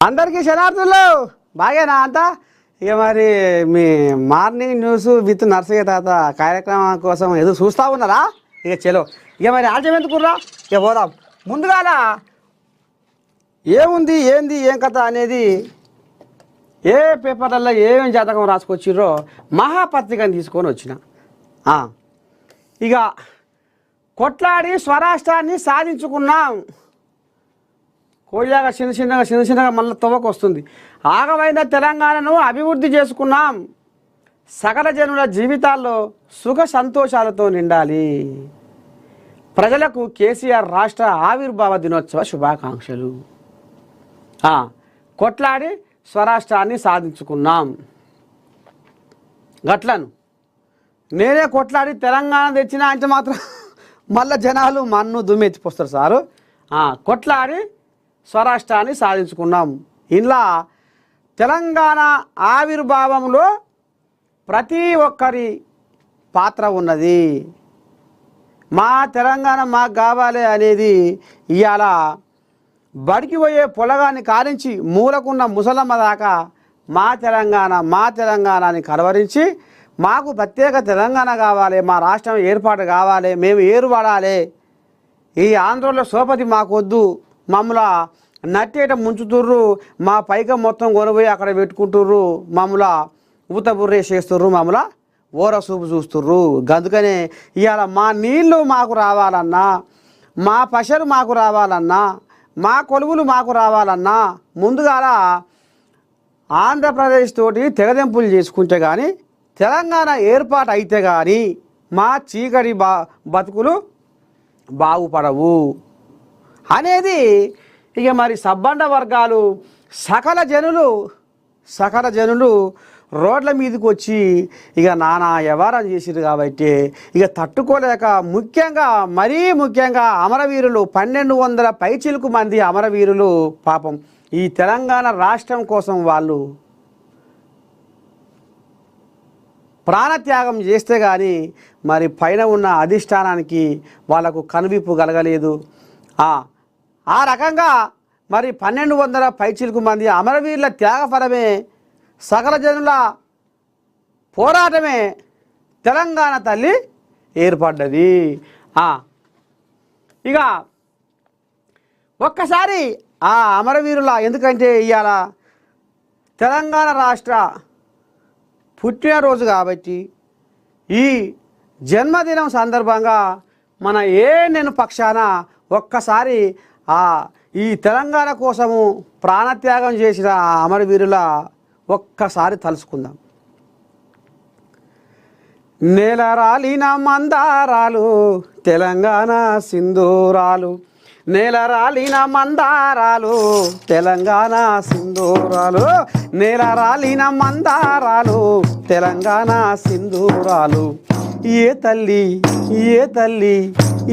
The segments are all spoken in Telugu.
అందరికీ శనార్థులు బాగేనా అంతా. ఇక మరి మీ మార్నింగ్ న్యూస్ విత్ నర్సయ్య తాత కార్యక్రమం కోసం ఎదురు చూస్తూ ఉన్నారా? ఇక చలో ఇక మరి ఆలస్యం ఎందుకుర్రా, ఇక పోదాం. ముందుగాల ఏముంది ఏంది ఏం కథ అనేది ఏ పేపర్లలో ఏమేమి జాతకం రాసుకొచ్చిర్రో మహాపత్రికను తీసుకొని వచ్చిన. ఇక కొట్లాడి స్వరాష్ట్రాన్ని సాధించుకున్నాం. కోయాగా చిన్న చిన్నగా మళ్ళీ తవ్వకు వస్తుంది. ఆగమైన తెలంగాణను అభివృద్ధి చేసుకున్నాం. సకల జనుల జీవితాల్లో సుఖ సంతోషాలతో నిండాలి. ప్రజలకు కేసీఆర్ రాష్ట్ర ఆవిర్భావ దినోత్సవ శుభాకాంక్షలు. కొట్లాడి స్వరాష్ట్రాన్ని సాధించుకున్నాం. గట్లను నేనే కొట్లాడి తెలంగాణ తెచ్చినా అంటే మాత్రం మళ్ళీ జనాలు మన్ను దుమ్మెత్తిపోస్తారు సారు. కొట్లాడి స్వరాష్ట్రాన్ని సాధించుకున్నాం. ఇలా తెలంగాణ ఆవిర్భావంలో ప్రతి ఒక్కరి పాత్ర ఉన్నది. మా తెలంగాణ మాకు కావాలి అనేది ఇవాళ బడికి పోయే పొలగాన్ని కారించి మూలకున్న ముసలమ్మ దాకా మా తెలంగాణ అని కలవరించి మాకు ప్రత్యేక తెలంగాణ కావాలి, మా రాష్ట్రం ఏర్పాటు కావాలి, మేము ఏరుపడాలి, ఈ ఆంధ్రలో సోపతి మాకొద్దు, మమ్మల్ని నట్టేట ముంచుతుర్రు, మా పైక మొత్తం కొనబోయి అక్కడ పెట్టుకుంటుర్రు, మమ్మల్ని ఊత బుర్రే చేస్తుర్రు, మమ్మల్ని ఓర చూపు చూస్తుర్రు. అందుకనే ఇవాళ మా నీళ్ళు మాకు రావాలన్నా, మా పశలు మాకు రావాలన్నా, మా కొలువులు మాకు రావాలన్నా ముందుగాల ఆంధ్రప్రదేశ్ తోటి తెగదెంపులు చేసుకుంటే కానీ తెలంగాణ ఏర్పాటు అయితే కానీ మా చీకటి బతుకులు బాగుపడవు అనేది ఇక మరి సబ్బండ వర్గాలు సకల జనులు రోడ్ల మీదకి వచ్చి ఇక నానా వ్యవహారం చేసిరు. కాబట్టి ఇక తట్టుకోలేక మరీ ముఖ్యంగా అమరవీరులు 1200 పైచిలుకు మంది అమరవీరులు పాపం ఈ తెలంగాణ రాష్ట్రం కోసం వాళ్ళు ప్రాణత్యాగం చేస్తే కానీ మరి పైన ఉన్న అధిష్టానానికి వాళ్ళకు కనువిప్పు కలగలేదు. ఆ రకంగా మరి 1200 పైచిలుకు మంది అమరవీరుల త్యాగఫలమే, సకల జనుల పోరాటమే తెలంగాణ తల్లి ఏర్పడ్డది. ఇక ఒక్కసారి ఆ అమరవీరుల, ఎందుకంటే ఇవాళ తెలంగాణ రాష్ట్ర పుట్టినరోజు కాబట్టి ఈ జన్మదినం సందర్భంగా మన నేను పక్షాన ఒక్కసారి ఈ తెలంగాణ కోసము ప్రాణత్యాగం చేసిన అమరవీరుల ఒక్కసారి తలుసుకుందాం. నేలరాలిన మందారాలు తెలంగాణ సింధూరాలు, నేలరాలిన మందారాలు తెలంగాణ సింధూరాలు, నేలరాలిన మందారాలు తెలంగాణ సింధూరాలు. ఏ తల్లి ఏ తల్లి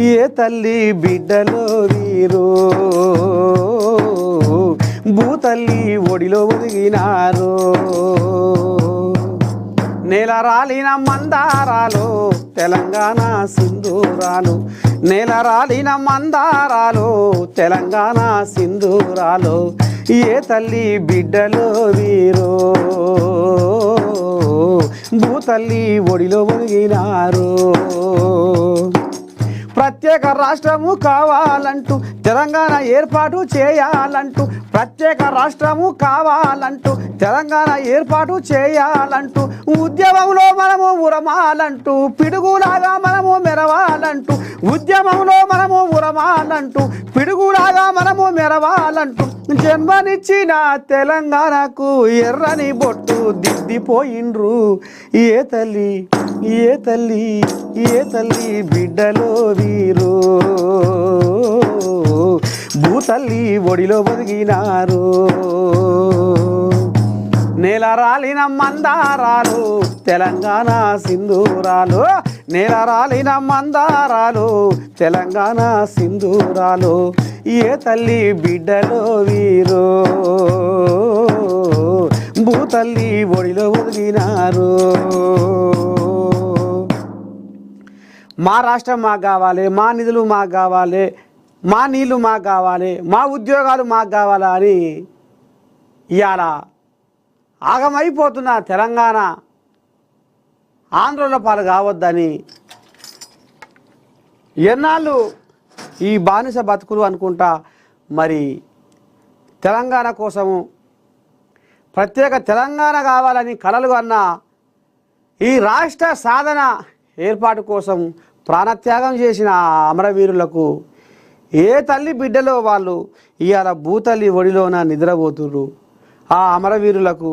ఏ తల్లి బిడ్డలో వీరు భూతల్లి ఒడిలో ఒదిగినారు. నేలరాలిన మందారాలు తెలంగాణ సింధూరాలు, నేలరాలిన మందారాలు తెలంగాణ సింధూరాలు. ఏ తల్లి బిడ్డలో వీరు భూతల్లి ఒడిలో ఒదిగినారు. ప్రత్యేక రాష్ట్రము కావాలంటూ తెలంగాణ ఏర్పాటు చేయాలంటూ, ప్రత్యేక రాష్ట్రము కావాలంటూ తెలంగాణ ఏర్పాటు చేయాలంటూ, ఉద్యమంలో మనము ఉరమాలంటూ, పిడుగులాగా మనము మెరవాలంటూ, ఉద్యమంలో మనము ఉరమాలంటూ, పిడుగులాగా మనము మెరవాలంటూ, జన్మనిచ్చిన తెలంగాణకు ఎర్రని బొట్టు దిద్దిపోయిండ్రు. ఏ తల్లి ఏ తల్లి ఏ తల్లి బిడ్డలో వీరు భూతల్లి ఒడిలో ఒదిగినారు. నేలరాలిన మందారాలు తెలంగాణ సింధూరాలు, నేలరాలిన మందారాలు తెలంగాణ సింధూరాలు. ఏ తల్లి బిడ్డలో వీరు భూతల్లి ఒడిలో ఒదిగినారు. మా రాష్ట్రం మాకు కావాలి, మా నిధులు మాకు కావాలి, మా నీళ్లు మాకు కావాలి, మా ఉద్యోగాలు మాకు కావాలా అని ఇవాళ ఆగమైపోతున్న తెలంగాణ ఆంధ్రుల పాలు కావద్దని ఎన్నాళ్ళు ఈ బానిస బతుకులు అనుకుంటా మరి తెలంగాణ కోసము ప్రత్యేక తెలంగాణ కావాలని కలలు అన్న ఈ రాష్ట్ర సాధన ఏర్పాటు కోసం ప్రాణత్యాగం చేసిన అమరవీరులకు ఏ తల్లి బిడ్డలో వాళ్ళు ఇవాళ భూతల్లి ఒడిలోన నిద్రపోతుర్రు. ఆ అమరవీరులకు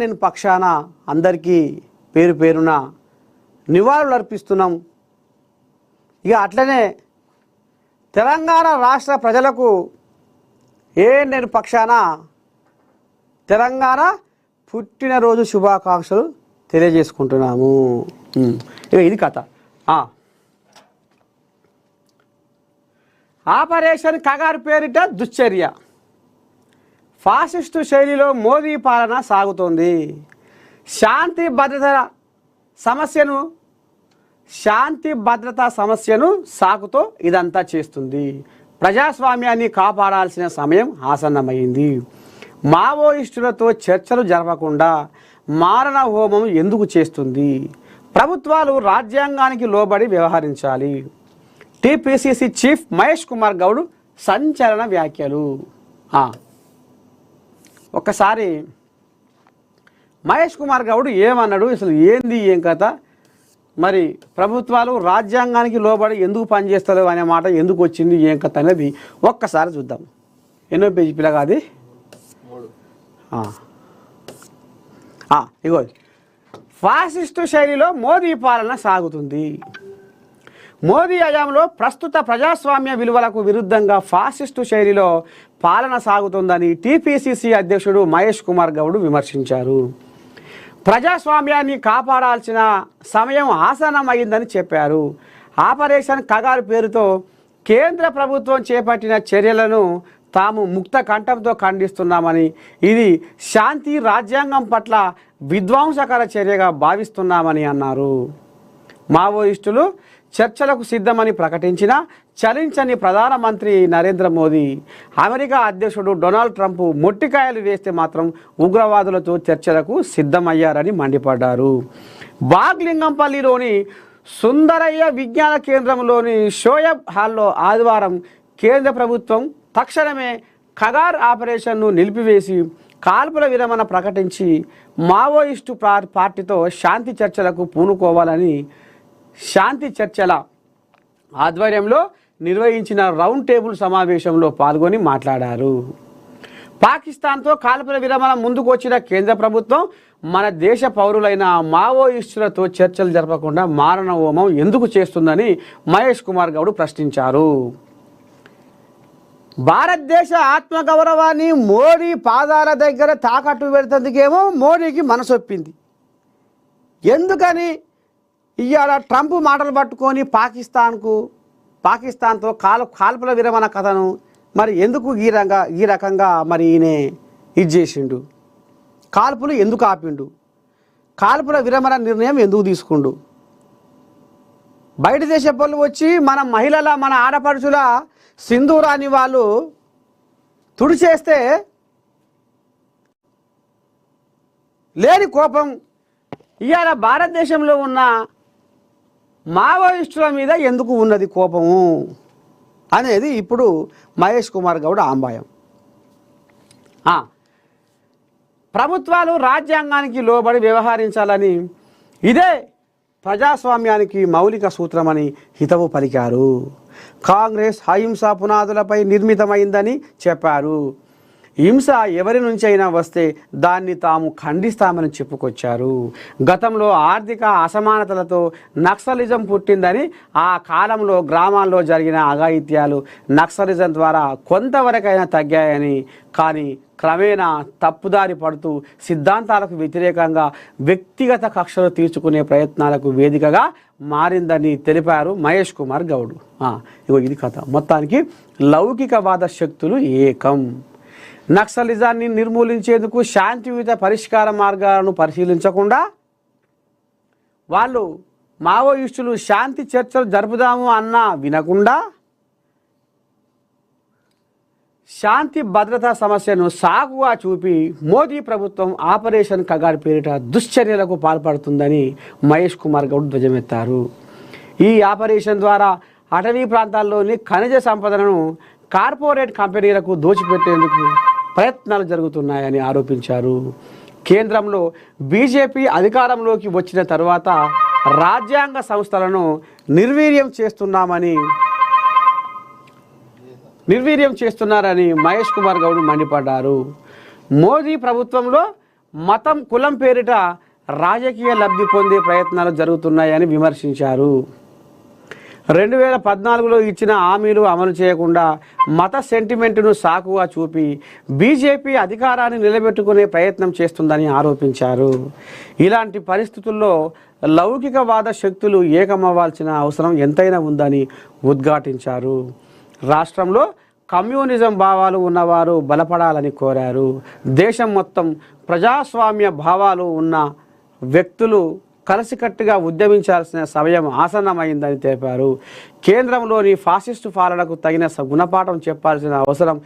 నేను పక్షాన అందరికీ పేరు పేరున నివాళులు అర్పిస్తున్నాం. ఇక అట్లనే తెలంగాణ రాష్ట్ర ప్రజలకు నేను పక్షాన తెలంగాణ పుట్టినరోజు శుభాకాంక్షలు తెలియజేసుకుంటున్నాము. ఇక ఇది కథ. ఆపరేషన్ కగారు పేరిట దుశ్చర్య. ఫాసిస్టు శైలిలో మోదీ పాలన సాగుతోంది. శాంతి భద్రతా సమస్యను సాకుతో ఇదంతా చేస్తుంది. ప్రజాస్వామ్యాన్ని కాపాడాల్సిన సమయం ఆసన్నమైంది. మావోయిస్టులతో చర్చలు జరపకుండా మారణ హోమం ఎందుకు చేస్తుంది? ప్రభుత్వాలు రాజ్యాంగానికి లోబడి వ్యవహరించాలి. టీపీసీసీ చీఫ్ మహేష్ కుమార్ గౌడ్ సంచలన వ్యాఖ్యలు. ఒక్కసారి మహేష్ కుమార్ గౌడ్ ఏమన్నాడు, అసలు ఏంది ఏం కథ, మరి ప్రభుత్వాలు రాజ్యాంగానికి లోబడి ఎందుకు పనిచేస్తలేవు అనే మాట ఎందుకు వచ్చింది ఏం కథ అనేది ఒక్కసారి చూద్దాం. ఎన్నో పేజీ పిల్లగా అది ఇగో ఫాసిస్టు శైలిలో మోదీ పాలన సాగుతుంది. మోదీ హయాంలో ప్రస్తుత ప్రజాస్వామ్య విలువలకు విరుద్ధంగా ఫాసిస్టు శైలిలో పాలన సాగుతుందని టీపీసీసీ అధ్యక్షుడు మహేష్ కుమార్ గౌడ్ విమర్శించారు. ప్రజాస్వామ్యాన్ని కాపాడాల్సిన సమయం ఆసన్నమైందని చెప్పారు. ఆపరేషన్ కగారు పేరుతో కేంద్ర ప్రభుత్వం చేపట్టిన చర్యలను తాము ముక్త కంఠంతో ఖండిస్తున్నామని, ఇది శాంతి రాజ్యాంగం పట్ల విధ్వంసకర చర్యగా భావిస్తున్నామని అన్నారు. మావోయిస్టులు చర్చలకు సిద్ధమని ప్రకటించిన చలించని ప్రధానమంత్రి నరేంద్ర మోదీ, అమెరికా అధ్యక్షుడు డొనాల్డ్ ట్రంప్ మొట్టికాయలు వేస్తే మాత్రం ఉగ్రవాదులతో చర్చలకు సిద్ధమయ్యారని మండిపడ్డారు. బాగ్లింగంపల్లిలోని సుందరయ్య విజ్ఞాన కేంద్రంలోని షోయబ్ హాల్లో ఆదివారం కేంద్ర ప్రభుత్వం తక్షణమే కగార్ ఆపరేషన్ను నిలిపివేసి కాల్పుల విరమణ ప్రకటించి మావోయిస్టు పార్టీతో శాంతి చర్చలకు పూనుకోవాలని శాంతి చర్చల ఆధ్వర్యంలో నిర్వహించిన రౌండ్ టేబుల్ సమావేశంలో పాల్గొని మాట్లాడారు. పాకిస్తాన్తో కాల్పుల విరమణ ముందుకు వచ్చిన కేంద్ర ప్రభుత్వం మన దేశ పౌరులైన మావోయిస్టులతో చర్చలు జరపకుండా మారణ హోమం ఎందుకు చేస్తుందని మహేష్ కుమార్ గౌడ్ ప్రశ్నించారు. భారతదేశ ఆత్మగౌరవాన్ని మోడీ పాదాల దగ్గర తాకట్టు పెడుతుందుకేమో మోడీకి మనసొప్పింది. ఎందుకని ఇవాళ ట్రంప్ మాటలు పట్టుకొని పాకిస్తాన్తో కాల్పుల విరమణ కథను మరి ఎందుకు ఈ రకంగా మరి ఈయన ఇది చేసిండు? కాల్పులు ఎందుకు ఆపిండు? కాల్పుల విరమణ నిర్ణయం ఎందుకు తీసుకుండు? బయట దేశ పనులు వచ్చి మన ఆడపడుచుల సింధూరాన్ని వాళ్ళు తుడిచేస్తే లేని కోపం ఇవాళ భారతదేశంలో ఉన్న మావోయిస్టుల మీద ఎందుకు ఉన్నది కోపము అనేది ఇప్పుడు మహేష్ కుమార్ గౌడ్ ఆంబాయం. ప్రభుత్వాలు రాజ్యాంగానికి లోబడి వ్యవహరించాలని, ఇదే ప్రజాస్వామ్యానికి మౌలిక సూత్రమని హితవు పలికారు. కాంగ్రెస్ అహింసా పునాదులపై నిర్మితమైందని చెప్పారు. హింస ఎవరి నుంచి అయినా వస్తే దాన్ని తాము ఖండిస్తామని చెప్పుకొచ్చారు. గతంలో ఆర్థిక అసమానతలతో నక్సలిజం పుట్టిందని, ఆ కాలంలో గ్రామాల్లో జరిగిన అఘాయిత్యాలు నక్సలిజం ద్వారా కొంతవరకైనా తగ్గాయని, కానీ క్రమేణా తప్పుదారి పడుతూ సిద్ధాంతాలకు వ్యతిరేకంగా వ్యక్తిగత కక్షలు తీర్చుకునే ప్రయత్నాలకు వేదికగా మారిందని తెలిపారు మహేష్ కుమార్ గౌడ్. ఇది కథ. మొత్తానికి లౌకికవాద శక్తులు ఏకం. నక్సలిజాన్ని నిర్మూలించేందుకు శాంతియుత పరిష్కార మార్గాలను పరిశీలించకుండా వాళ్ళు మావోయిస్టులు శాంతి చర్చలు జరుపుదాము అన్నా వినకుండా శాంతి భద్రతా సమస్యను సాగుగా చూపి మోదీ ప్రభుత్వం ఆపరేషన్ కగార్ పేరిట దుశ్చర్యలకు పాల్పడుతుందని మహేష్ కుమార్ గౌడ్ ధ్వజమెత్తారు. ఈ ఆపరేషన్ ద్వారా అటవీ ప్రాంతాల్లోని ఖనిజ సంపదను కార్పొరేట్ కంపెనీలకు దోచిపెట్టేందుకు ప్రయత్నాలు జరుగుతున్నాయని ఆరోపించారు. కేంద్రంలో బీజేపీ అధికారంలోకి వచ్చిన తరువాత రాజ్యాంగ సంస్థలను నిర్వీర్యం చేస్తున్నారని మహేష్ కుమార్ గౌడ్ మండిపడ్డారు. మోదీ ప్రభుత్వంలో మతం కులం పేరిట రాజకీయ లబ్ధి పొందే ప్రయత్నాలు జరుగుతున్నాయని విమర్శించారు. 2014లో ఇచ్చిన హామీలు అమలు చేయకుండా మత సెంటిమెంటును సాకుగా చూపి బీజేపీ అధికారాన్ని నిలబెట్టుకునే ప్రయత్నం చేస్తుందని ఆరోపించారు. ఇలాంటి పరిస్థితుల్లో లౌకికవాద శక్తులు ఏకమవ్వాల్సిన అవసరం ఎంతైనా ఉందని ఉద్ఘాటించారు. రాష్ట్రంలో కమ్యూనిజం భావాలు ఉన్నవారు బలపడాలని కోరారు. దేశం మొత్తం ప్రజాస్వామ్య భావాలు ఉన్న వ్యక్తులు కలిసికట్టుగా ఉద్యమించాల్సిన సమయం ఆసన్నమైందని తెలిపారు. కేంద్రంలోని ఫాసిస్టు పాలనకు తగిన గుణపాఠం చెప్పాల్సిన అవసరం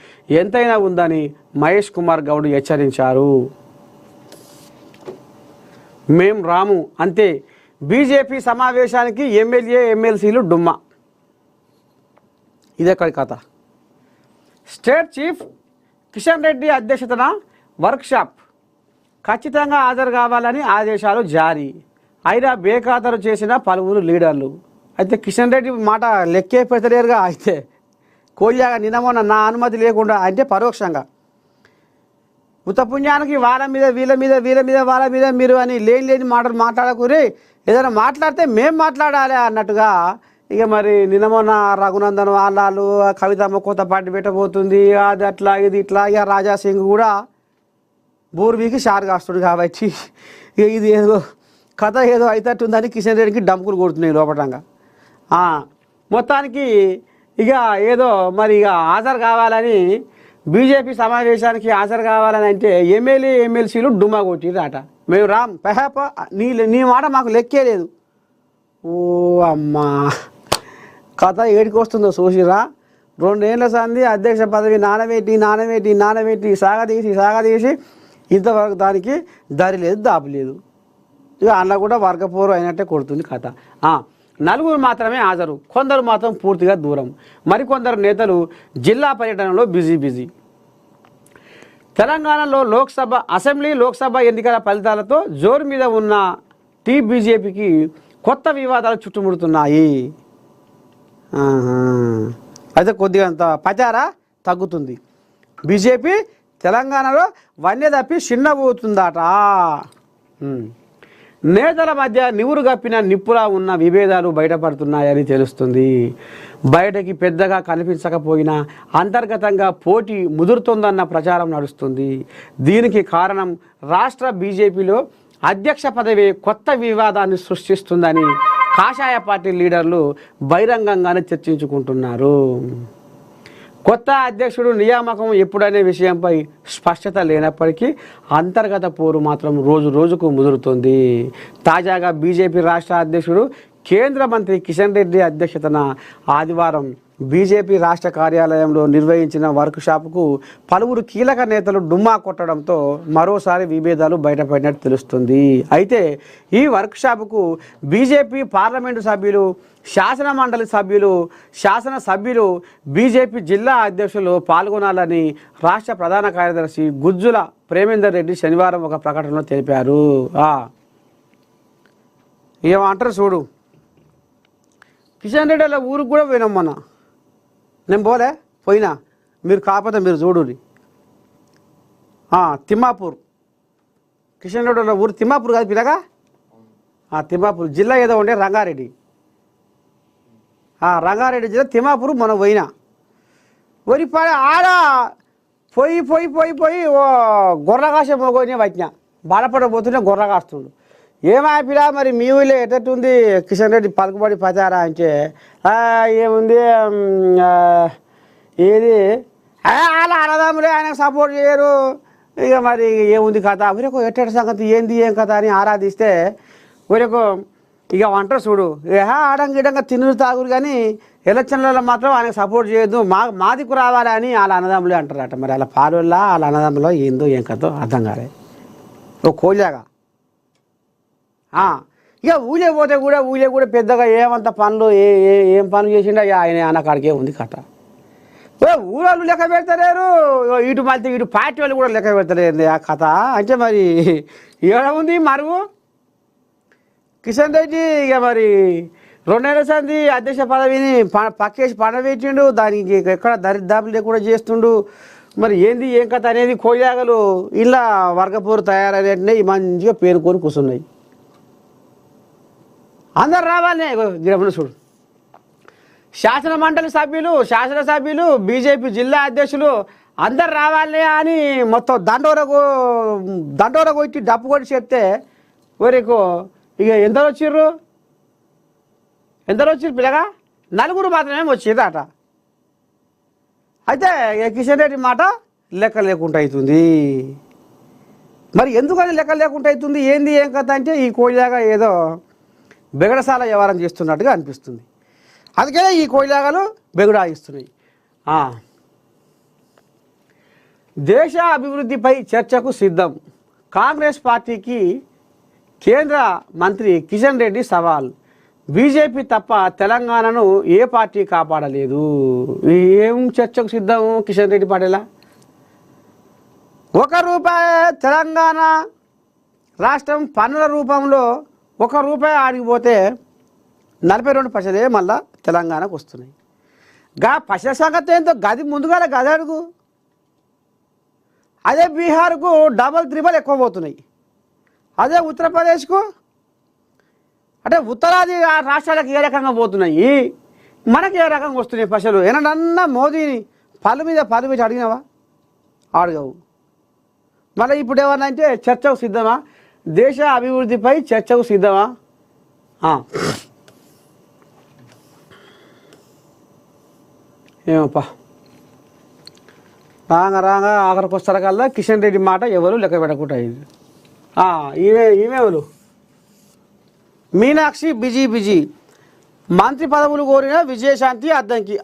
ఎంతైనా ఉందని మహేష్ కుమార్ గౌడ్ హెచ్చరించారు. మేం రాము అంతే, బీజేపీ సమావేశానికి ఎమ్మెల్సీలు డుమ్మా. ఇదెక్కడి కథ. స్టేట్ చీఫ్ కిషన్ రెడ్డి అధ్యక్షతన వర్క్షాప్ ఖచ్చితంగా హాజరు కావాలని ఆదేశాలు జారీ. అయినా బేఖాతరు చేసిన పలువురు లీడర్లు. అయితే కిషన్ రెడ్డి మాట లెక్కే పెట్టలేరుగా. అయితే కోయ్యాగా నిన్నమొన్న నా అనుమతి లేకుండా అంటే పరోక్షంగా ఉత్తపుణ్యానికి వాళ్ళ మీద మీరు అని లేని మాటలు మాట్లాడకూరి. ఏదైనా మాట్లాడితే మేం మాట్లాడాలి అన్నట్టుగా ఇక మరి నిన్నమొన్న రఘునందన్ వాళ్ళు కవితమ్మ కొత్త పార్టీ పెట్టబోతుంది, అది అట్లా ఇది ఇట్లా. ఇక రాజా సింగ్ కూడా బూర్వీకి షార్ కాస్తుడు కాబట్టి ఇక ఇది ఏదో కథ ఏదో అయితట్టుందని కిషన్ రెడ్డికి డంపులు కొడుతున్నాయి లోపటంగా. మొత్తానికి ఇక ఏదో మరి ఇక హాజరు కావాలని బీజేపీ సమావేశానికి హాజరు కావాలని అంటే ఎమ్మెల్సీలు డుమ్మా కొట్టిరాట. మేము రామ్ పెహప నీ మాట మాకు లెక్కే లేదు. ఓ అమ్మా, కథ ఏడికి వస్తుందో చూసిరా. 2 ఏళ్ల సంది అధ్యక్ష పదవి నానబెట్టి సాగదీసి ఇంతవరకు దానికి దారి లేదు, దాపు లేదు. ఇక అన్న కూడా వర్గపోరు అయినట్టే కొడుతుంది కథ. 4 మాత్రమే హాజరు, కొందరు మాత్రం పూర్తిగా దూరం. మరికొందరు నేతలు జిల్లా పర్యటనలో బిజీ. తెలంగాణలో అసెంబ్లీ లోక్సభ ఎన్నికల ఫలితాలతో జోరు మీద ఉన్న బీజేపీకి కొత్త వివాదాలు చుట్టుముడుతున్నాయి. అయితే కొద్దిగా అంత పచారా తగ్గుతుంది. బీజేపీ తెలంగాణలో వన్య తప్పి చిన్నబోతుందట. నేతల మధ్య నివురు గప్పిన నిప్పులా ఉన్న విభేదాలు బయటపడుతున్నాయని తెలుస్తుంది. బయటకి పెద్దగా కనిపించకపోయినా అంతర్గతంగా పోటీ ముదురుతుందన్న ప్రచారం నడుస్తుంది. దీనికి కారణం రాష్ట్ర బీజేపీలో అధ్యక్ష పదవి కొత్త వివాదాన్ని సృష్టిస్తుందని కాషాయ పార్టీ లీడర్లు బహిరంగంగానే చర్చించుకుంటున్నారు. కొత్త అధ్యక్షుడు నియామకం ఎప్పుడనే విషయంపై స్పష్టత లేనప్పటికీ అంతర్గత పోరు మాత్రం రోజుకు ముదురుతుంది. తాజాగా బీజేపీ రాష్ట్ర అధ్యక్షుడు కేంద్ర మంత్రి కిషన్ రెడ్డి అధ్యక్షతన ఆదివారం బీజేపీ రాష్ట్ర కార్యాలయంలో నిర్వహించిన వర్క్షాప్కు పలువురు కీలక నేతలు డుమ్మా కొట్టడంతో మరోసారి విభేదాలు బయటపడినట్టు తెలుస్తుంది. అయితే ఈ వర్క్షాప్కు బీజేపీ పార్లమెంటు సభ్యులు, శాసనసభ్యులు, బీజేపీ జిల్లా అధ్యక్షులు పాల్గొనాలని రాష్ట్ర ప్రధాన కార్యదర్శి గుజ్జుల ప్రేమేందర్ రెడ్డి శనివారం ఒక ప్రకటనలో తెలిపారు. ఏమంటారు చూడు. కిషన్ రెడ్డి వాళ్ళ ఊరికి కూడా పోయినాం మొన్న. నేను పోయినా మీరు కాకపోతే మీరు చూడురి. తిమ్మాపూర్, కిషన్ రెడ్డి వాళ్ళ ఊరు తిమ్మాపూర్ కాదు పిల్లగా. తిమ్మాపూర్ జిల్లా ఏదో ఉండే రంగారెడ్డి. రంగారెడ్డి జిల్లా తిమ్మాపూర్ మనం పోయినా. వరిపాడి ఆడ పోయి ఓ గొర్రెకాశ మొగోనే వచ్చిన బాధపడబోతుంటే గొర్రెకాస్తుండు. ఏమాపిలా మరి మీ ఊళ్ళో ఎట్టట్టుంది కిషన్ రెడ్డి పలుకుబడి పచారా అంటే ఏముంది ఏది అలా అడదాములే, ఆయనకు సపోర్ట్ చేయరు. ఇక మరి ఏముంది కథ ఊరకు ఎట్టటి సంగతి ఏంది ఏం కథ అని ఆరాధిస్తే ఊరకు ఇక వంట చూడు ఆడంగిడంగా తినురు తాగురు కానీ ఎలక్షన్లలో మాత్రం ఆయనకు సపోర్ట్ చేయొద్దు, మాదికు రావాలి అని వాళ్ళ అన్నదమ్ములే అంటారట. మరి వాళ్ళ పాలొల్ల వాళ్ళ అన్నదమ్ములో ఏందో ఏం కథో అర్థం కాలే. ఓ కోళ్ళగా ఇక ఊళ్ళే పోతే కూడా ఊళ్ళే కూడా పెద్దగా ఏమంత పనులు ఏం పనులు చేసిండో ఆయన అన్నకాడికే ఉంది కథ. ఊరోళ్ళు లెక్క పెడతలేరు, ఇటు మళ్ళీ ఇటు పార్టీ వాళ్ళు కూడా లెక్క పెడతలేరు ఆ కథ. అంటే మరి ఏడ ఉంది మరుగు కిషన్ రెడ్డి? ఇక మరి 2 నెలల సంది అధ్యక్ష పదవిని పక్కేసి పడబెట్టిండు, దానికి ఎక్కడ దరిదాపులు లేకుండా చేస్తుండు. మరి ఏంది ఏం కథ అనేది కోయాగలు ఇలా వర్గపోరు తయారయ్యేటనే మంచిగా పేరుకొని కూర్చున్నాయి. అందరు రావాలి చూడు, శాసనసభ్యులు బీజేపీ జిల్లా అధ్యక్షులు అందరు రావాలి అని మొత్తం దండోర కొట్టి డప్పు కొట్టి చెప్తే ఊరికు ఇక ఎందరు వచ్చిర్రు పిల్లగా? 4 మాత్రమే వచ్చిందట. అయితే కిషన్ రెడ్డి మాట లెక్క లేకుండా అవుతుంది. మరి ఎందుకని లెక్క లేకుండా అవుతుంది, ఏంది ఏం కథ అంటే ఈ కోయిలాగా ఏదో బెగడసాల వ్యవహారం చేస్తున్నట్టుగా అనిపిస్తుంది. అందుకనే ఈ కోయిలాగాలు బెగుడాయిస్తున్నాయి. దేశ అభివృద్ధిపై చర్చకు సిద్ధం, కాంగ్రెస్ పార్టీకి కేంద్ర మంత్రి కిషన్ రెడ్డి సవాల్. బీజేపీ తప్ప తెలంగాణను ఏ పార్టీ కాపాడలేదు. ఏం చర్చకు సిద్ధం కిషన్ రెడ్డి పాటేలా? ₹1 తెలంగాణ రాష్ట్రం పన్నుల రూపంలో ₹1 ఆడిగిపోతే 42 పైసలే మళ్ళా తెలంగాణకు వస్తున్నాయి. పైసల సంగతి ఏంటో గది ముందుగా గది అడుగు. అదే బీహార్కు డబల్ త్రిబల్ ఎక్కువ పోతున్నాయి. అదే ఉత్తరప్రదేశ్కు అంటే ఉత్తరాది రాష్ట్రాలకు ఏ రకంగా పోతున్నాయి, మనకి ఏ రకంగా వస్తున్నాయి పైసలు? ఏనన్నా మోదీని పళ్ళు మీద అడిగినావా? అడగవు. మళ్ళీ ఇప్పుడు ఏమన్నా అంటే చర్చకు సిద్ధమా, దేశ అభివృద్ధిపై చర్చకు సిద్ధమా? ఏమప్పా రాగా ఆఖరికి వస్తారు కల్లా కిషన్ రెడ్డి మాట ఎవరు లెక్క పెట్టకుండా అయింది. ఈమెవరు? మీనాక్షి బిజీ మంత్రి పదవులు కోరిన విజయశాంతి అద్దంకి.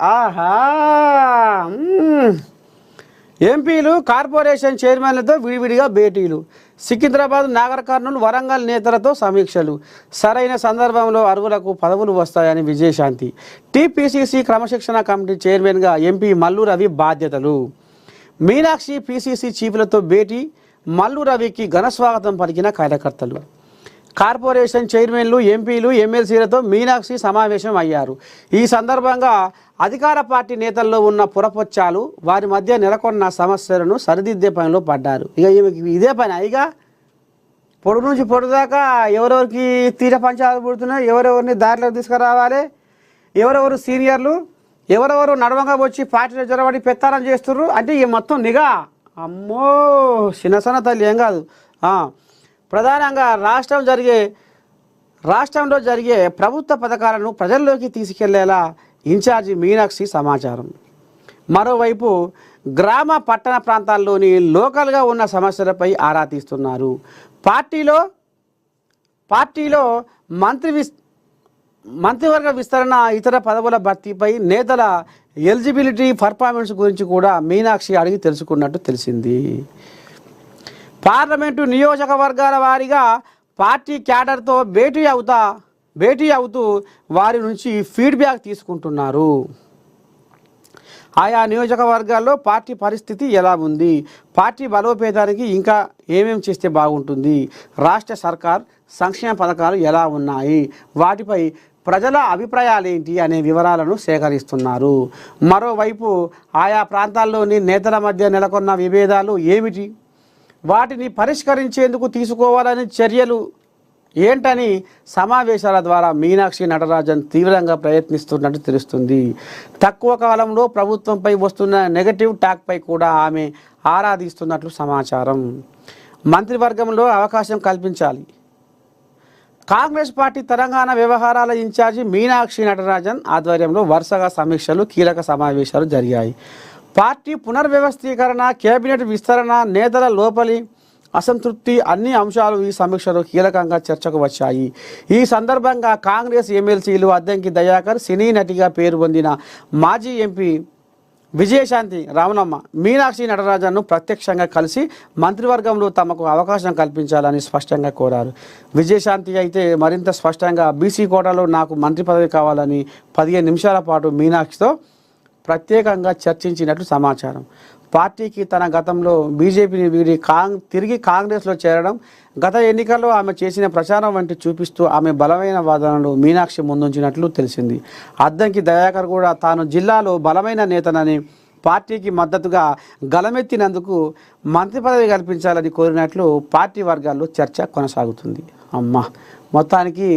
ఎంపీలు కార్పొరేషన్ చైర్మన్లతో విడివిడిగా భేటీలు. సికింద్రాబాద్, నాగర్ కర్నూలు, వరంగల్ నేతలతో సమీక్షలు. సరైన సందర్భంలో అర్హులకు పదవులు వస్తాయని విజయశాంతి. టీపీసీసీ క్రమశిక్షణ కమిటీ చైర్మన్గా ఎంపీ మల్లు రవి బాధ్యతలు. మీనాక్షి పీసీసీ చీఫ్లతో భేటీ. మల్లు రవికి ఘనస్వాగతం పలికిన కార్యకర్తలు. కార్పొరేషన్ చైర్మన్లు, ఎంపీలు, ఎమ్మెల్సీలతో మీనాక్షి సమావేశం అయ్యారు. ఈ సందర్భంగా అధికార పార్టీ నేతల్లో ఉన్న పురపొచ్చాలు, వారి మధ్య నెలకొన్న సమస్యలను సరిదిద్దే పనిలో పడ్డారు. ఇదే పని అయిగా పొడుగు నుంచి పొడుదాకా ఎవరెవరికి తీర పంచాలు పుడుతున్నాయి, ఎవరెవరిని దారిలోకి తీసుకురావాలి, ఎవరెవరు సీనియర్లు, ఎవరెవరు నడవంగా వచ్చి పార్టీలో జొరబడి పెత్తారం చేస్తుర్రు అంటే ఈ మొత్తం నిఘా. అమ్మో చిన్నసన్న తల్లి ఏం కాదు. ప్రధానంగా రాష్ట్రంలో జరిగే ప్రభుత్వ పథకాలను ప్రజల్లోకి తీసుకెళ్లేలా ఇన్ఛార్జి మీనాక్షి సమాచారం. మరోవైపు గ్రామ పట్టణ ప్రాంతాల్లోని లోకల్గా ఉన్న సమస్యలపై ఆరా తీస్తున్నారు. పార్టీలో మంత్రివర్గ విస్తరణ, ఇతర పదవుల భర్తీపై నేతల ఎలిజిబిలిటీ, పర్ఫార్మెన్స్ గురించి కూడా మీనాక్షి అడిగి తెలుసుకున్నట్టు తెలిసింది. పార్లమెంటు నియోజకవర్గాల వారీగా పార్టీ క్యాడర్తో భేటీ అవుతూ వారి నుంచి ఫీడ్బ్యాక్ తీసుకుంటున్నారు. ఆయా నియోజకవర్గాల్లో పార్టీ పరిస్థితి ఎలా ఉంది, పార్టీ బలోపేతానికి ఇంకా ఏమేం చేస్తే బాగుంటుంది, రాష్ట్ర సర్కార్ సంక్షేమ పథకాలు ఎలా ఉన్నాయి, వాటిపై ప్రజల అభిప్రాయాలేంటి అనే వివరాలను సేకరిస్తున్నారు. మరోవైపు ఆయా ప్రాంతాల్లోని నేతల మధ్య నెలకొన్న విభేదాలు ఏమిటి, వాటిని పరిష్కరించేందుకు తీసుకోవాలని చర్యలు ఏంటని సమావేశాల ద్వారా మీనాక్షి నటరాజన్ తీవ్రంగా ప్రయత్నిస్తున్నట్టు తెలుస్తుంది. తక్కువ కాలంలో ప్రభుత్వంపై వస్తున్న నెగటివ్ టాక్పై కూడా ఆమె ఆరాధిస్తున్నట్లు సమాచారం. మంత్రివర్గంలో అవకాశం కల్పించాలి. కాంగ్రెస్ పార్టీ తెలంగాణ వ్యవహారాల ఇన్ఛార్జి మీనాక్షి నటరాజన్ ఆధ్వర్యంలో వరుసగా సమీక్షలు, కీలక సమావేశాలు జరిగాయి. పార్టీ పునర్వ్యవస్థీకరణ, కేబినెట్ విస్తరణ, నేతల లోపలి అసంతృప్తి అన్ని అంశాలు ఈ సమీక్షలో కీలకంగా చర్చకు వచ్చాయి. ఈ సందర్భంగా కాంగ్రెస్ ఎమ్మెల్సీలు అద్దంకి దయాకర్, సినీ నటిగా పేరు పొందిన మాజీ ఎంపీ విజయశాంతి రామలమ్మ, మీనాక్షి నటరాజన్ను ప్రత్యక్షంగా కలిసి మంత్రివర్గంలో తమకు అవకాశం కల్పించాలని స్పష్టంగా కోరారు. విజయశాంతి అయితే మరింత స్పష్టంగా బీసీ కోటాలో నాకు మంత్రి పదవి కావాలని 15 నిమిషాల పాటు మీనాక్షితో ప్రత్యేకంగా చర్చించినట్లు సమాచారం. పార్టీకి తన గతంలో బీజేపీని వీడి తిరిగి కాంగ్రెస్లో చేరడం, గత ఎన్నికల్లో ఆమె చేసిన ప్రచారం వంటి చూపిస్తూ ఆమె బలమైన వాదనలు మీనాక్షి ముందుంచినట్లు తెలిసింది. అద్దంకి దయాకర్ కూడా తాను జిల్లాలో బలమైన నేతనని, పార్టీకి మద్దతుగా గలమెత్తినందుకు మంత్రి పదవి కల్పించాలని కోరినట్లు పార్టీ వర్గాల్లో చర్చ కొనసాగుతుంది. మొత్తానికి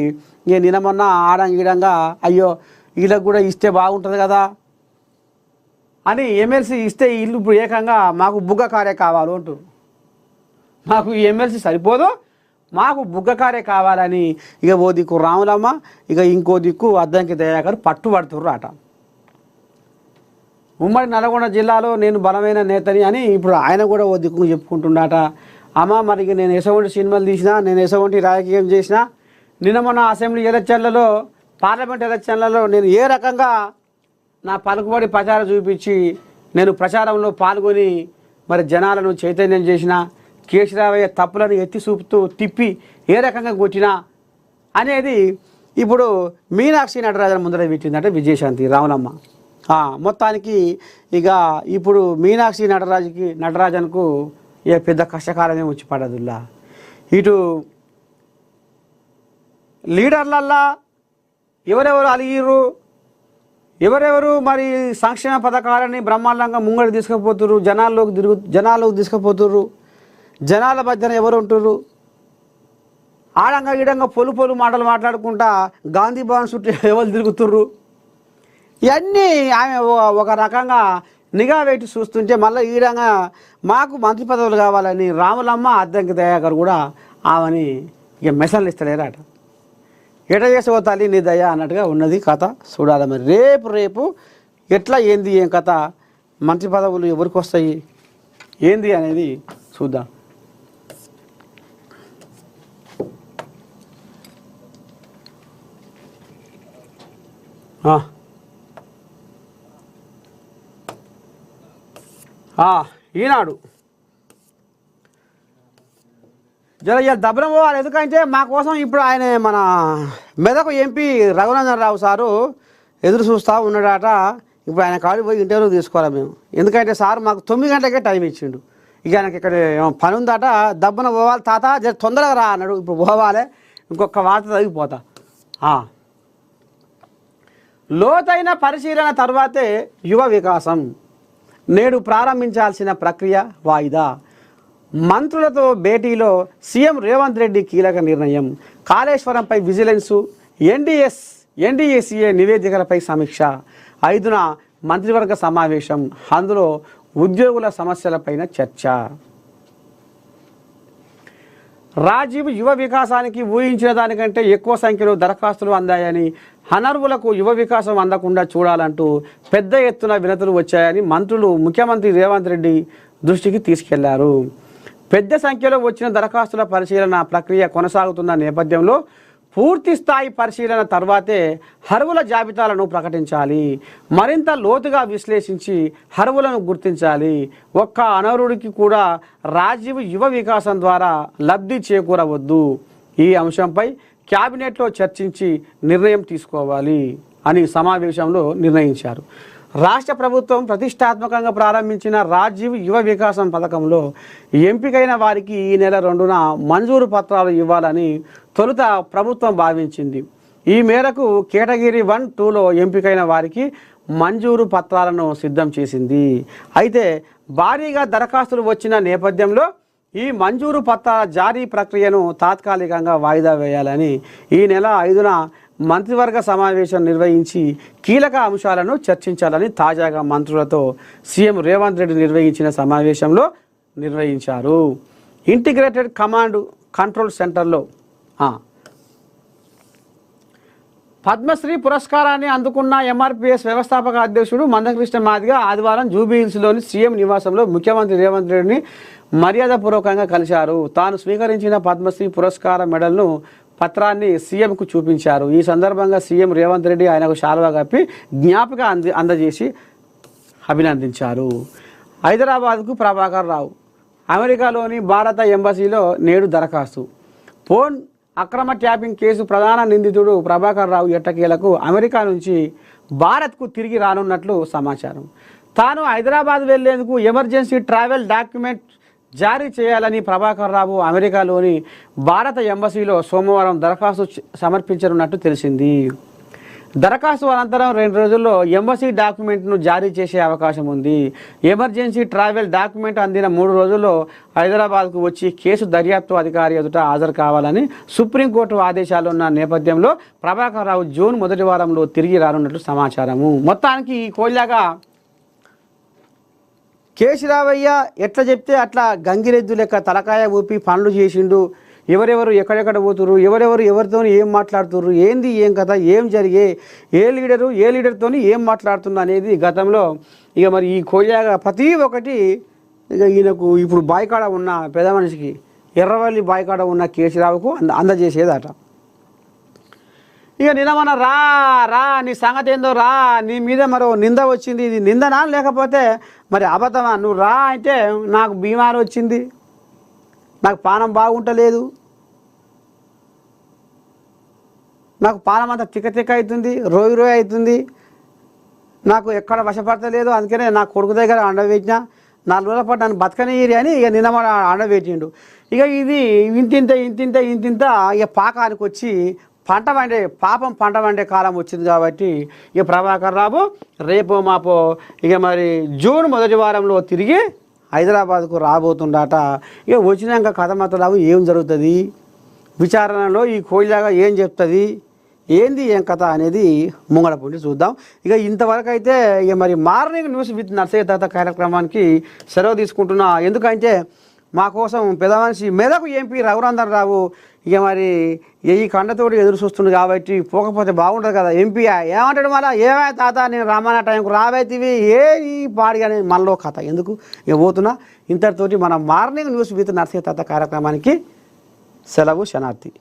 నిన్న మొన్న ఆడంగిడంగా అయ్యో వీళ్ళకు కూడా ఇస్తే బాగుంటుంది కదా అని ఎమ్మెల్సీ ఇస్తే ఇల్లు ఇప్పుడు ఏకంగా మాకు బుగ్గ కారే కావాలి అంటారు. మాకు ఈ ఎమ్మెల్సీ సరిపోదు, మాకు బుగ్గ కారే కావాలని ఇక ఓ దిక్కు రాములమ్మ, ఇక ఇంకో దిక్కు అద్దంకి దయాకర్ పట్టుబడుతుర్రు అట. ఉమ్మడి నల్గొండ జిల్లాలో నేను బలమైన నేతని అని ఇప్పుడు ఆయన కూడా ఓ దిక్కు చెప్పుకుంటున్నాట. అమ్మ మరి ఇక నేను ఎటువంటి సినిమాలు తీసినా, నేను ఎటువంటి రాజకీయం చేసినా, నిన్న మొన్న అసెంబ్లీ ఎలక్షన్లలో, పార్లమెంట్ ఎలక్షన్లలో నేను ఏ రకంగా నా పలుకుబడి ప్రచారం చూపించి నేను ప్రచారంలో పాల్గొని మరి జనాలను చైతన్యం చేసిన, కేసీరావయ్య తప్పులను ఎత్తి చూపుతూ తిప్పి ఏ రకంగా కొట్టినా అనేది ఇప్పుడు మీనాక్షి నటరాజన్ ముందర పెట్టిందంటే విజయశాంతి రామలమ్మ. మొత్తానికి ఇక ఇప్పుడు మీనాక్షి నటరాజన్కు ఏ పెద్ద కష్టకాలమే వచ్చి పడదుల్లా. ఇటు లీడర్లల్లా ఎవరెవరు అలిగిర్రు, ఎవరెవరు మరి సంక్షేమ పథకాలని బ్రహ్మాండంగా ముంగడి తీసుకుపోతుర్రు, జనాల్లోకి తీసుకుపోతుర్రు, జనాల మధ్యన ఎవరు ఉంటుర్రు, ఆడంగా ఈడంగా పొలు మాటలు మాట్లాడుకుంటా గాంధీ భవన్ చుట్టూ ఎవరు తిరుగుతుర్రు, ఇవన్నీ ఆమె ఒక రకంగా నిఘా పెట్టి చూస్తుంటే మళ్ళీ ఈడంగా మాకు మంత్రి పదవులు కావాలని రాములమ్మ, అద్దంకి దయాకర్ కూడా ఆమెని ఇక మెసన్లు ఇస్తలేరట. ఎట చేసే తల్లి నీ దయ అన్నట్టుగా ఉన్నది కథ. చూడాలి మరి రేపు ఎట్లా ఏంది ఏం కథ, మంత్రి పదవులు ఎవరికి వస్తాయి ఏంది అనేది చూద్దాం. ఈనాడు జర దబ్బరం పోవాలి. ఎందుకంటే మా కోసం ఇప్పుడు ఆయన మన మెదక్ ఎంపీ రఘునందన్ రావు సారు ఎదురు చూస్తూ ఉన్నాడట. ఇప్పుడు ఆయన కాడికి పోయి ఇంటర్వ్యూ తీసుకోవాలి మేము. ఎందుకంటే సార్ మాకు 9 గంటలకే టైం ఇచ్చిండు. ఇక ఆయనకి ఇక్కడ పని ఉందట, దబ్బన పోవాలి తాత జర తొందరగా రా అన్నాడు. ఇప్పుడు పోవాలి, ఇంకొక వార్త తగ్గిపోతా. లోతైన పరిశీలన తర్వాతే యువ వికాసం, నేడు ప్రారంభించాల్సిన ప్రక్రియ వాయిదా. మంత్రులతో భేటీలో సీఎం రేవంత్ రెడ్డి కీలక నిర్ణయం. కాళేశ్వరంపై విజిలెన్సు, ఎన్డీఏసీఏ నివేదికలపై సమీక్ష. 5న మంత్రివర్గ సమావేశం, అందులో ఉద్యోగుల సమస్యలపైన చర్చ. రాజీవ్ యువ వికాసానికి ఊహించిన దానికంటే ఎక్కువ సంఖ్యలో దరఖాస్తులు అందాయని, అనర్వులకు యువ వికాసం అందకుండా చూడాలంటూ పెద్ద ఎత్తున వినతులు వచ్చాయని మంత్రులు ముఖ్యమంత్రి రేవంత్ రెడ్డి దృష్టికి తీసుకెళ్లారు. పెద్ద సంఖ్యలో వచ్చిన దరఖాస్తుల పరిశీలన ప్రక్రియ కొనసాగుతున్న నేపథ్యంలో పూర్తి స్థాయి పరిశీలన తర్వాతే అర్హుల జాబితాలను ప్రకటించాలి. మరింత లోతుగా విశ్లేషించి అర్హులను గుర్తించాలి. ఒక్క అనర్హుడికి కూడా రాజీవ్ యువ వికాసం ద్వారా లబ్ధి చేకూరవద్దు. ఈ అంశంపై క్యాబినెట్లో చర్చించి నిర్ణయం తీసుకోవాలి అని సమావేశంలో నిర్ణయించారు. రాష్ట్ర ప్రభుత్వం ప్రతిష్టాత్మకంగా ప్రారంభించిన రాజీవ్ యువ వికాసం పథకంలో ఎంపికైన వారికి ఈ నెల 2న మంజూరు పత్రాలు ఇవ్వాలని తొలుత ప్రభుత్వం భావించింది. ఈ మేరకు కేటగిరీ 1, 2లో ఎంపికైన వారికి మంజూరు పత్రాలను సిద్ధం చేసింది. అయితే భారీగా దరఖాస్తులు వచ్చిన నేపథ్యంలో ఈ మంజూరు పత్రాల జారీ ప్రక్రియను తాత్కాలికంగా వాయిదా వేయాలని ఈ నెల 5న మంత్రివర్గ సమావేశం నిర్వహించి కీలక అంశాలను చర్చించాలని తాజాగా మంత్రులతో సీఎం రేవంత్ రెడ్డి నిర్వహించిన సమావేశంలో నిర్వహించారు. ఇంటిగ్రేటెడ్ కమాండ్ కంట్రోల్ సెంటర్లో పద్మశ్రీ పురస్కారాన్ని అందుకున్న ఎంఆర్పీఎస్ వ్యవస్థాపక అధ్యక్షుడు మందకృష్ణ మాదిగ ఆదివారం జూబిహిల్స్లోని సీఎం నివాసంలో ముఖ్యమంత్రి రేవంత్ రెడ్డిని మర్యాదపూర్వకంగా కలిశారు. తాను స్వీకరించిన పద్మశ్రీ పురస్కార మెడల్ను పత్రాన్ని సీఎంకు చూపించారు. ఈ సందర్భంగా సీఎం రేవంత్ రెడ్డి ఆయనకు శాలువా కప్పి జ్ఞాపిక అందజేసి అభినందించారు. హైదరాబాద్కు ప్రభాకర్ రావు. అమెరికాలోని భారత ఎంబసీలో నేడు దరఖాస్తు. ఫోన్ అక్రమ ట్యాపింగ్ కేసు ప్రధాన నిందితుడు ప్రభాకర్ రావు ఎట్టకేలకు అమెరికా నుంచి భారత్కు తిరిగి రానున్నట్లు సమాచారం. తాను హైదరాబాద్ వెళ్లేందుకు ఎమర్జెన్సీ ట్రావెల్ డాక్యుమెంట్ జారీ చేయాలని ప్రభాకర్ రావు అమెరికాలోని భారత ఎంబసీలో సోమవారం దరఖాస్తు సమర్పించనున్నట్టు తెలిసింది. దరఖాస్తు అనంతరం 2 రోజుల్లో ఎంబసీ డాక్యుమెంట్ను జారీ చేసే అవకాశం ఉంది. ఎమర్జెన్సీ ట్రావెల్ డాక్యుమెంట్ అందిన 3 రోజుల్లో హైదరాబాద్కు వచ్చి కేసు దర్యాప్తు అధికారి ఎదుట హాజరు కావాలని సుప్రీంకోర్టు ఆదేశాలున్న నేపథ్యంలో ప్రభాకర్ రావు జూన్ మొదటి వారంలో తిరిగి రానున్నట్లు సమాచారము. మొత్తానికి ఈ కోళ్ళగా కేశరావయ్య ఎట్లా చెప్తే అట్లా గంగిరెద్దు లెక్క తలకాయ ఊపి పనులు చేసిండు. ఎవరెవరు ఎక్కడెక్కడ పోతుర్రు, ఎవరెవరు ఎవరితో ఏం మాట్లాడుతుర్రు, ఏంది ఏం కథ, ఏం జరిగే, ఏ లీడర్తో ఏం మాట్లాడుతున్నా అనేది గతంలో ఇక మరి ఈ కోళ్ళగా ప్రతి ఒక్కటి ఇక ఈయనకు ఇప్పుడు బాయికాడ ఉన్న పెద్ద మనిషికి ఎర్రవల్లి బాయికాడ ఉన్న కేశరావుకు అందజేసేదట. ఇక నిన్న మన రా నీ సంగతి ఏందో రా, నీ మీద మరో నింద వచ్చింది, ఇది నిందనా లేకపోతే మరి అబద్ధమా, నువ్వు రా అంటే నాకు బీమారు వచ్చింది, నాకు పానం బాగుంటలేదు, నాకు పానం అంతా తిక్క అవుతుంది, రోయి అవుతుంది, నాకు ఎక్కడ వశపడతలేదు, అందుకనే నా కొడుకు దగ్గర అండవేసిన 4 రోజుల పాటు నన్ను బతకనీయరి అని ఇక నిన్న అండవేసిండు. ఇక ఇది ఇంతింత ఇక పాకానికి వచ్చి పంట వండే కాలం వచ్చింది కాబట్టి ఇక ప్రభాకర్ రావు రేపో మాపో ఇక మరి జూన్ మొదటి వారంలో తిరిగి హైదరాబాద్కు రాబోతుండట. ఇక వచ్చినాక కథ మాత్రం ఏం జరుగుతుంది, విచారణలో ఈ కోయిలాగా ఏం చెప్తుంది, ఏంది ఏం కథ అనేది ముంగడ పొండి చూద్దాం. ఇక ఇంతవరకు అయితే ఇక మరి మార్నింగ్ న్యూస్ విత్ నర్సయ్య తాత కార్యక్రమానికి సెలవు తీసుకుంటున్నా. ఎందుకంటే మా కోసం పెద్ద మనిషి మెదకు ఎంపీ రఘునందన్ రావు ఇక మరి ఈ కండతోటి ఎదురు చూస్తుంది కాబట్టి పోకపోతే బాగుంటుంది కదా. ఎంపీ ఏమంటాడు మళ్ళీ, ఏమై తాత నేను రమ్మన్న టైంకు రాబోయేవి ఏ ఈ పాడి అనేది మనలో కథ ఎందుకు ఇక పోతున్నా. ఇంతటితోటి మన మార్నింగ్ న్యూస్ విత్ నర్సయ్య తాత కార్యక్రమానికి సెలవు. శనార్థి.